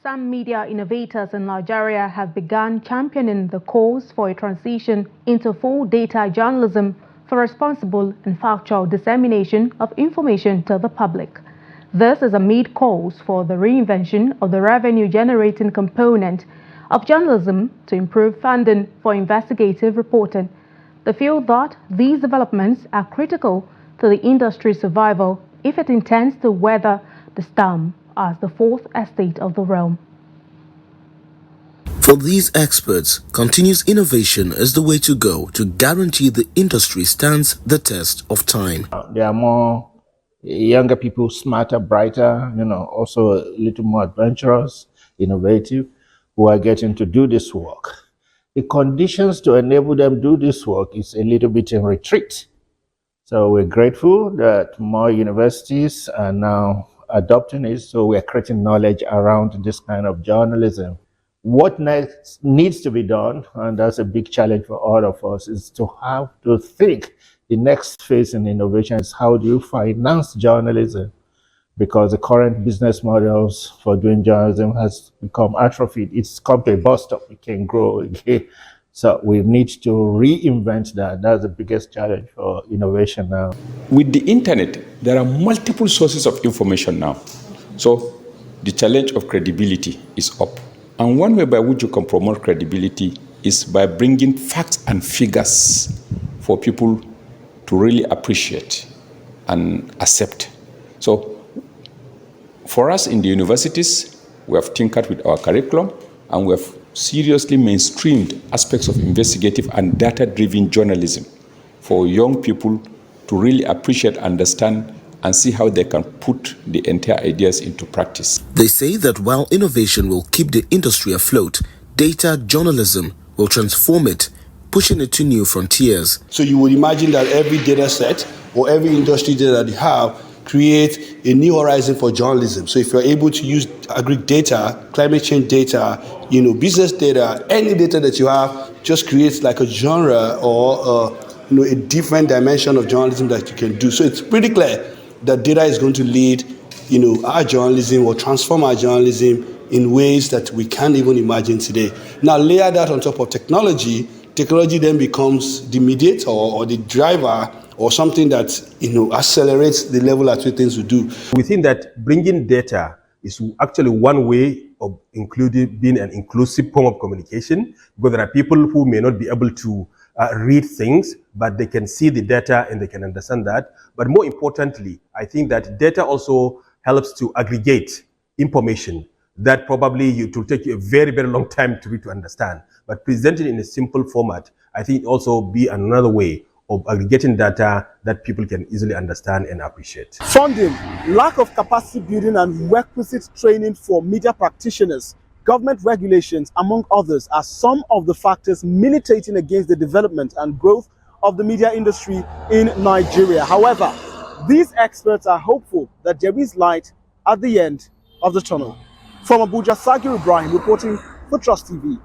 Some media innovators in Nigeria have begun championing the cause for a transition into full data journalism for responsible and factual dissemination of information to the public. This is amid calls for the reinvention of the revenue-generating component of journalism to improve funding for investigative reporting. They feel that these developments are critical to the industry's survival if it intends to weather the storm as the fourth estate of the realm. For these experts, continuous innovation is the way to go to guarantee the industry stands the test of time. There are more younger people, smarter, brighter, also a little more adventurous, innovative, who are getting to do this work. The conditions to enable them to do this work is a little bit in retreat. So we're grateful that more universities are now adopting it, so we're creating knowledge around this kind of journalism. What next needs to be done, and that's a big challenge for all of us, is to have to think the next phase in innovation is how do you finance journalism? Because the current business models for doing journalism has become atrophied. It's come to a bus stop. It can grow again. So we need to reinvent that. That's the biggest challenge for innovation now. With the internet, there are multiple sources of information now. So the challenge of credibility is up. And one way by which you can promote credibility is by bringing facts and figures for people to really appreciate and accept. So for us in the universities, we have tinkered with our curriculum and we have seriously mainstreamed aspects of investigative and data-driven journalism for young people to really appreciate, understand, and see how they can put the entire ideas into practice. They say that while innovation will keep the industry afloat, data journalism will transform it, pushing it to new frontiers. So you would imagine that every data set or every industry data that you have create a new horizon for journalism. So if you're able to use agri data, climate change data, business data, any data that you have, just creates like a genre or a different dimension of journalism that you can do. So it's pretty clear that data is going to lead our journalism or transform our journalism in ways that we can't even imagine today. Now layer that on top of technology then becomes the mediator or the driver or something that accelerates the level at which things will do. We think that bringing data is actually one way of being an inclusive form of communication, because there are people who may not be able to read things, but they can see the data and they can understand that. But more importantly, I think that data also helps to aggregate information that probably it will take you a very, very long time to understand. But presented in a simple format, I think also be another way of aggregating data that people can easily understand and appreciate. Funding, lack of capacity building and requisite training for media practitioners, government regulations, among others, are some of the factors militating against the development and growth of the media industry in Nigeria. However, these experts are hopeful that there is light at the end of the tunnel. From Abuja, Sagir Ibrahim reporting for Trust TV.